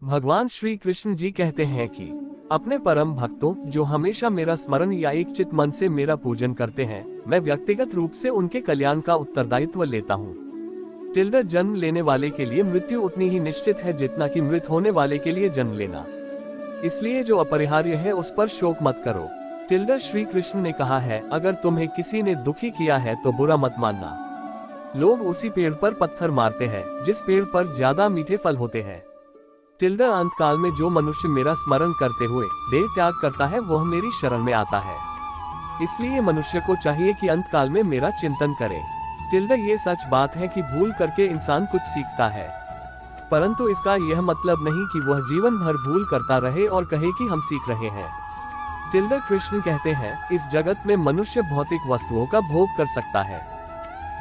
भगवान श्री कृष्ण जी कहते हैं कि अपने परम भक्तों जो हमेशा मेरा स्मरण या एक चित मन से मेरा पूजन करते हैं, मैं व्यक्तिगत रूप से उनके कल्याण का उत्तरदायित्व लेता हूँ। जन्म लेने वाले के लिए मृत्यु उतनी ही निश्चित है जितना कि मृत होने वाले के लिए जन्म लेना। इसलिए जो अपरिहार्य है उस पर शोक मत करो। श्री कृष्ण ने कहा है, अगर तुम्हें किसी ने दुखी किया है तो बुरा मत मानना। लोग उसी पेड़ पर पत्थर मारते हैं जिस पेड़ पर ज्यादा मीठे फल होते हैं। अंत काल में जो मनुष्य मेरा स्मरण करते हुए देह त्याग करता है वह मेरी शरण में आता है। इसलिए मनुष्य को चाहिए कि अंत काल में मेरा चिंतन करे। ये सच बात है कि भूल करके इंसान कुछ सीखता है, परंतु इसका यह मतलब नहीं कि वह जीवन भर भूल करता रहे और कहे कि हम सीख रहे हैं। कृष्ण कहते हैं, इस जगत में मनुष्य भौतिक वस्तुओं का भोग कर सकता है।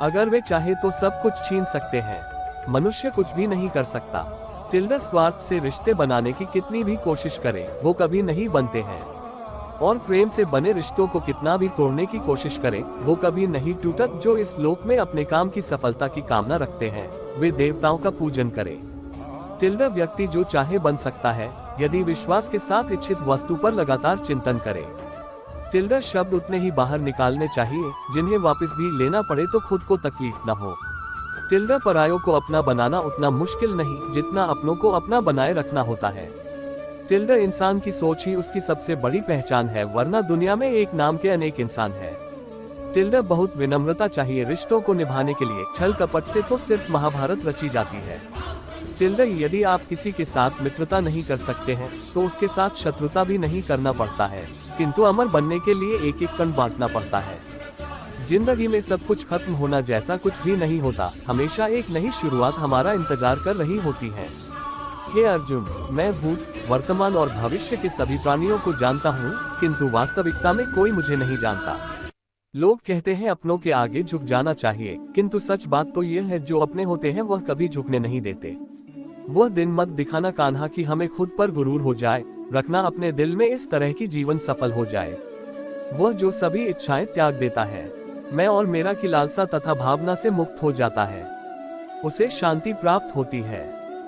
अगर वे चाहे तो सब कुछ छीन सकते हैं, मनुष्य कुछ भी नहीं कर सकता। स्वार्थ से रिश्ते बनाने की कितनी भी कोशिश करे वो कभी नहीं बनते हैं, और प्रेम से बने रिश्तों को कितना भी तोड़ने की कोशिश करे वो कभी नहीं टूटत। जो इस लोक में अपने काम की सफलता की कामना रखते हैं वे देवताओं का पूजन करे। व्यक्ति जो चाहे बन सकता है यदि विश्वास के साथ इच्छित वस्तु पर लगातार चिंतन करे। शब्द उतने ही बाहर निकालने चाहिए जिन्हें वापस भी लेना पड़े तो खुद को तकलीफ न हो। परायों को अपना बनाना उतना मुश्किल नहीं जितना अपनों को अपना बनाए रखना होता है। इंसान की सोच ही उसकी सबसे बड़ी पहचान है, वरना दुनिया में एक नाम के अनेक इंसान है। बहुत विनम्रता चाहिए रिश्तों को निभाने के लिए, छल कपट से तो सिर्फ महाभारत रची जाती है। यदि आप किसी के साथ मित्रता नहीं कर सकते हैं तो उसके साथ शत्रुता भी नहीं करना पड़ता है, किंतु अमर बनने के लिए एक एक कण बांटना पड़ता है। जिंदगी में सब कुछ खत्म होना जैसा कुछ भी नहीं होता, हमेशा एक नई शुरुआत हमारा इंतजार कर रही होती है। हे अर्जुन, मैं भूत, वर्तमान और भविष्य के सभी प्राणियों को जानता हूँ, किंतु वास्तविकता में कोई मुझे नहीं जानता। लोग कहते हैं अपनों के आगे झुक जाना चाहिए, किंतु सच बात तो यह है जो अपने होते हैं वह कभी झुकने नहीं देते। वह दिन मत दिखाना कान्हा कि हमें खुद पर गुरूर हो जाए, रखना अपने दिल में इस तरह की जीवन सफल हो जाए। वह जो सभी इच्छाएं त्याग देता है, मैं और मेरा की लालसा तथा भावना से मुक्त हो जाता है, उसे शांति प्राप्त होती है।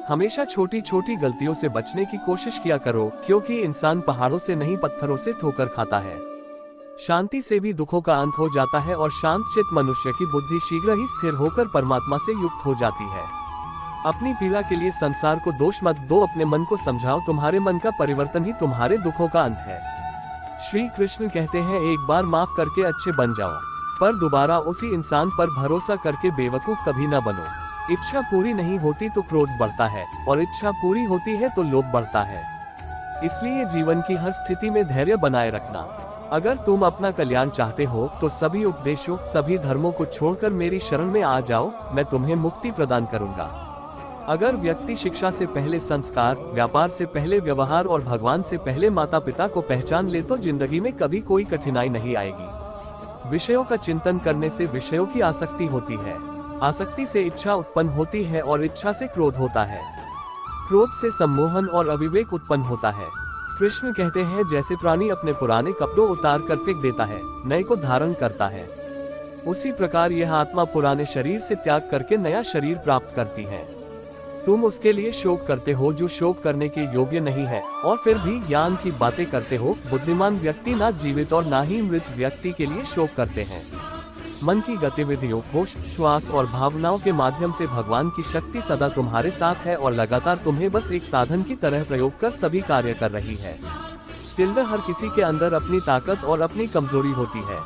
हमेशा छोटी छोटी गलतियों से बचने की कोशिश किया करो, क्योंकि इंसान पहाड़ों से नहीं पत्थरों से ठोकर खाता है। शांति से भी दुखों का अंत हो जाता है और शांत चित्त मनुष्य की बुद्धि शीघ्र ही स्थिर होकर परमात्मा से युक्त हो जाती है। अपनी पीड़ा के लिए संसार को दोष मत दो, अपने मन को समझाओ, तुम्हारे मन का परिवर्तन ही तुम्हारे दुखों का अंत है। श्री कृष्ण कहते हैं, एक बार माफ करके अच्छे बन जाओ, पर दोबारा उसी इंसान पर भरोसा करके बेवकूफ कभी न बनो। इच्छा पूरी नहीं होती तो क्रोध बढ़ता है, और इच्छा पूरी होती है तो लोभ बढ़ता है। इसलिए जीवन की हर स्थिति में धैर्य बनाए रखना। अगर तुम अपना कल्याण चाहते हो तो सभी उपदेशों, सभी धर्मों को छोड़कर मेरी शरण में आ जाओ, मैं तुम्हें मुक्ति प्रदान करूंगा। अगर व्यक्ति शिक्षा से पहले संस्कार, व्यापार से पहले व्यवहार और भगवान से पहले माता पिता को पहचान ले तो जिंदगी में कभी कोई कठिनाई नहीं आएगी। विषयों का चिंतन करने से विषयों की आसक्ति होती है, आसक्ति से इच्छा उत्पन्न होती है और इच्छा से क्रोध होता है, क्रोध से सम्मोहन और अविवेक उत्पन्न होता है। कृष्ण कहते हैं, जैसे प्राणी अपने पुराने कपड़ों उतार कर फेंक देता है, नए को धारण करता है, उसी प्रकार यह आत्मा पुराने शरीर से त्याग करके नया शरीर प्राप्त करती है। तुम उसके लिए शोक करते हो जो शोक करने के योग्य नहीं है, और फिर भी ज्ञान की बातें करते हो। बुद्धिमान व्यक्ति ना जीवित और ना ही मृत व्यक्ति के लिए शोक करते हैं। मन की गतिविधियों, होश, श्वास और भावनाओं के माध्यम से भगवान की शक्ति सदा तुम्हारे साथ है और लगातार तुम्हें बस एक साधन की तरह प्रयोग कर सभी कार्य कर रही है। हर किसी के अंदर अपनी ताकत और अपनी कमजोरी होती है।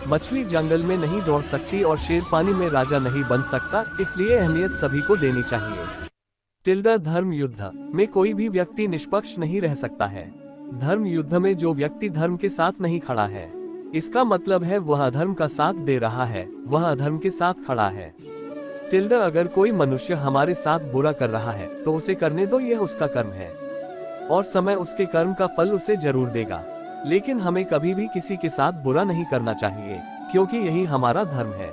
मछली जंगल में नहीं दौड़ सकती और शेर पानी में राजा नहीं बन सकता, इसलिए अहमियत सभी को देनी चाहिए। धर्म युद्ध में कोई भी व्यक्ति निष्पक्ष नहीं रह सकता है। धर्म युद्ध में जो व्यक्ति धर्म के साथ नहीं खड़ा है, इसका मतलब है वह अधर्म का साथ दे रहा है, वह अधर्म के साथ खड़ा है। अगर कोई मनुष्य हमारे साथ बुरा कर रहा है तो उसे करने दो, यह उसका कर्म है और समय उसके कर्म का फल उसे जरूर देगा। लेकिन हमें कभी भी किसी के साथ बुरा नहीं करना चाहिए, क्योंकि यही हमारा धर्म है।